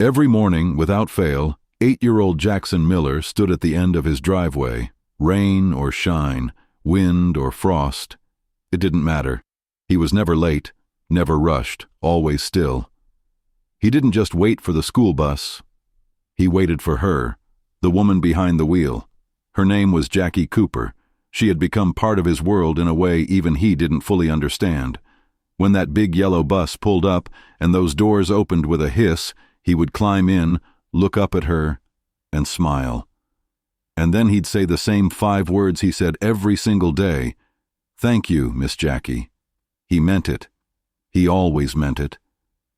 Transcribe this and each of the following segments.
Every morning, without fail, 8-year-old Jackson Miller stood at the end of his driveway. Rain or shine, wind or frost. It didn't matter. He was never late, never rushed, always still. He didn't just wait for the school bus. He waited for her, the woman behind the wheel. Her name was Jackie Cooper. She had become part of his world in a way even he didn't fully understand. When that big yellow bus pulled up and those doors opened with a hiss, he would climb in, look up at her, and smile. And then he'd say the same 5 words he said every single day. "Thank you, Miss Jackie." He meant it. He always meant it.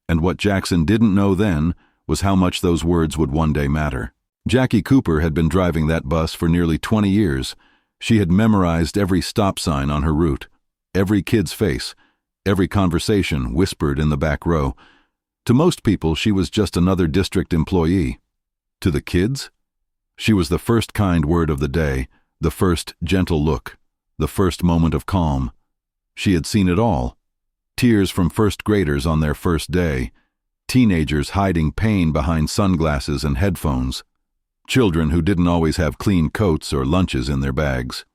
And what Jackson didn't know then was how much those words would one day matter. Jackie Cooper had been driving that bus for nearly 20 years. She had memorized every stop sign on her route, every kid's face, every conversation whispered in the back row. To most people, she was just another district employee. To the kids, she was the first kind word of the day, the first gentle look, the first moment of calm. She had seen it all. Tears from first graders on their first day, teenagers hiding pain behind sunglasses and headphones, children who didn't always have clean coats or lunches in their bags.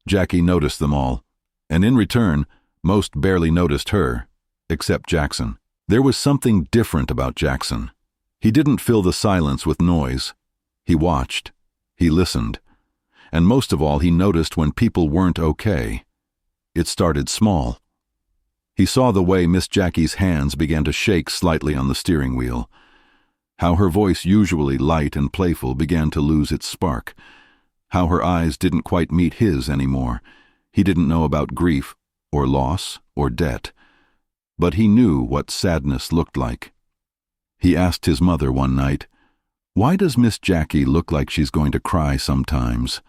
Jackie noticed them all, and in return, most barely noticed her, except Jackson. There was something different about Jackson. He didn't fill the silence with noise. He watched. He listened. And most of all, he noticed when people weren't okay. It started small. He saw the way Miss Jackie's hands began to shake slightly on the steering wheel, how her voice, usually light and playful, began to lose its spark, how her eyes didn't quite meet his anymore. He didn't know about grief or loss or debt, but he knew what sadness looked like. He asked his mother one night, "Why does Miss Jackie look like she's going to cry sometimes?"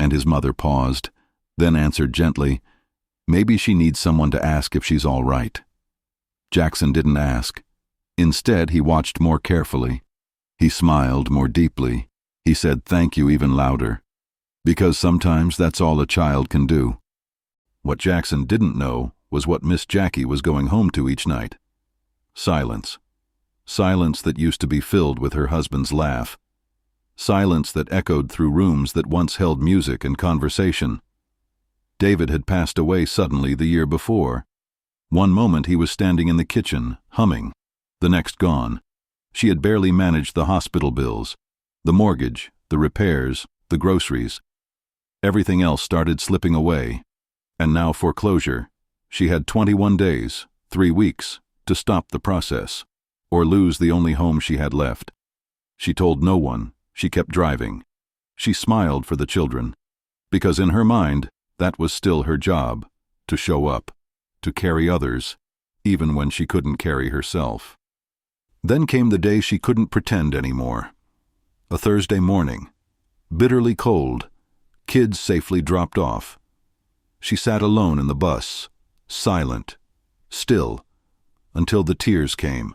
And his mother paused, then answered gently, "Maybe she needs someone to ask if she's all right." Jackson didn't ask. Instead, he watched more carefully. He smiled more deeply. He said thank you even louder, because sometimes that's all a child can do. What Jackson didn't know was what Miss Jackie was going home to each night. Silence. Silence that used to be filled with her husband's laugh. Silence that echoed through rooms that once held music and conversation. David had passed away suddenly the year before. One moment he was standing in the kitchen, humming. The next gone. She had barely managed the hospital bills, the mortgage, the repairs, the groceries. Everything else started slipping away. And now foreclosure. She had 21 days, 3 weeks, to stop the process, or lose the only home she had left. She told no one. She kept driving. She smiled for the children, because in her mind, that was still her job, to show up, to carry others, even when she couldn't carry herself. Then came the day she couldn't pretend anymore. A Thursday morning, bitterly cold, kids safely dropped off. She sat alone in the bus, silent, still, until the tears came.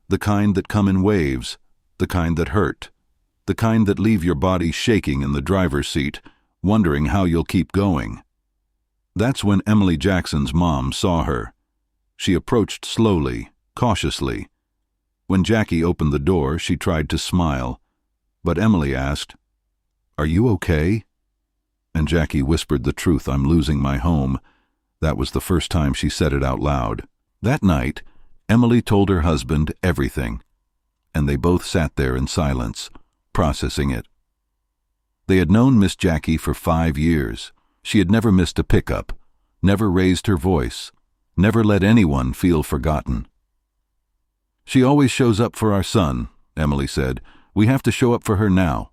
The kind that come in waves, the kind that hurt, the kind that leave your body shaking in the driver's seat, wondering how you'll keep going. That's when Emily Jackson's mom saw her. She approached slowly, cautiously. When Jackie opened the door, she tried to smile, but Emily asked, "Are you okay?" And Jackie whispered the truth, "I'm losing my home." That was the first time she said it out loud. That night, Emily told her husband everything, and they both sat there in silence, processing it. They had known Miss Jackie for 5 years. She had never missed a pickup, never raised her voice, never let anyone feel forgotten. "She always shows up for our son," Emily said. "We have to show up for her now."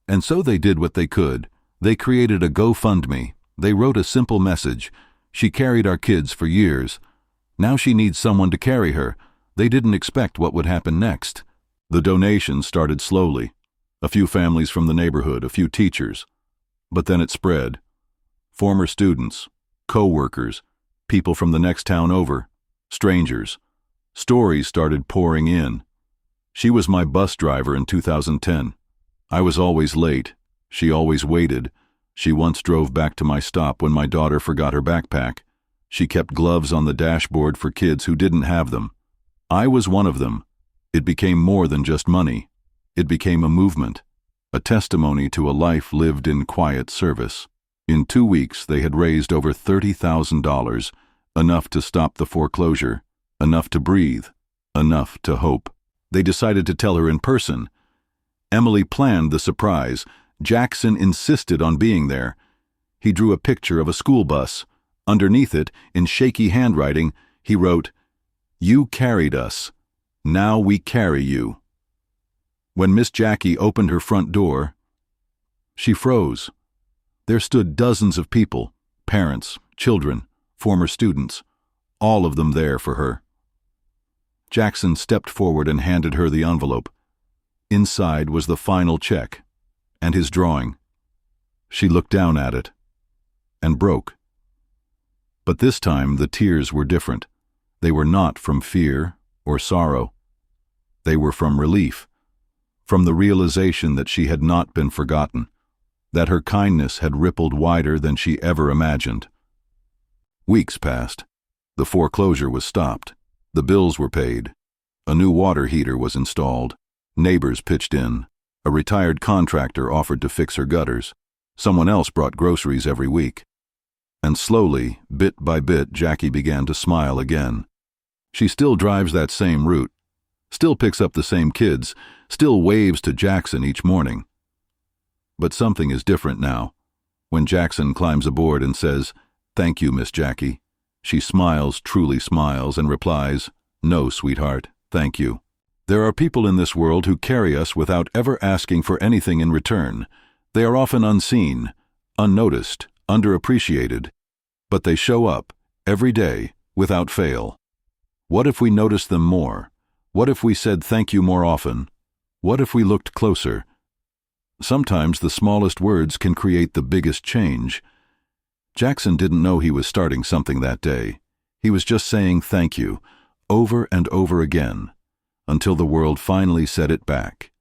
And so they did what they could. They created a GoFundMe. They wrote a simple message. "She carried our kids for years. Now she needs someone to carry her." They didn't expect what would happen next. The donations started slowly. A few families from the neighborhood, a few teachers. But then it spread. Former students, co-workers, people from the next town over, strangers. Stories started pouring in. "She was my bus driver in 2010. I was always late. She always waited. She once drove back to my stop when my daughter forgot her backpack. She kept gloves on the dashboard for kids who didn't have them. I was one of them. It became more than just money. It became a movement, a testimony to a life lived in quiet service. In 2 weeks, they had raised over $30,000, enough to stop the foreclosure, enough to breathe, enough to hope. They decided to tell her in person. Emily planned the surprise. Jackson insisted on being there. He drew a picture of a school bus. Underneath it, in shaky handwriting, he wrote, "You carried us. Now we carry you." When Miss Jackie opened her front door, she froze. There stood dozens of people, parents, children, former students, all of them there for her. Jackson stepped forward and handed her the envelope. Inside was the final check, and his drawing. She looked down at it, and broke. But this time the tears were different. They were not from fear or sorrow. They were from relief, from the realization that she had not been forgotten, that her kindness had rippled wider than she ever imagined. Weeks passed. The foreclosure was stopped. The bills were paid. A new water heater was installed. Neighbors pitched in. A retired contractor offered to fix her gutters. Someone else brought groceries every week. And slowly, bit by bit, Jackie began to smile again. She still drives that same route, still picks up the same kids, still waves to Jackson each morning. But something is different now. When Jackson climbs aboard and says, "Thank you, Miss Jackie," she smiles, truly smiles, and replies, "No, sweetheart, thank you." There are people in this world who carry us without ever asking for anything in return. They are often unseen, unnoticed, underappreciated, but they show up every day without fail. What if we noticed them more? What if we said thank you more often? What if we looked closer? Sometimes the smallest words can create the biggest change. Jackson didn't know he was starting something that day. He was just saying thank you, over and over again, until the world finally said it back.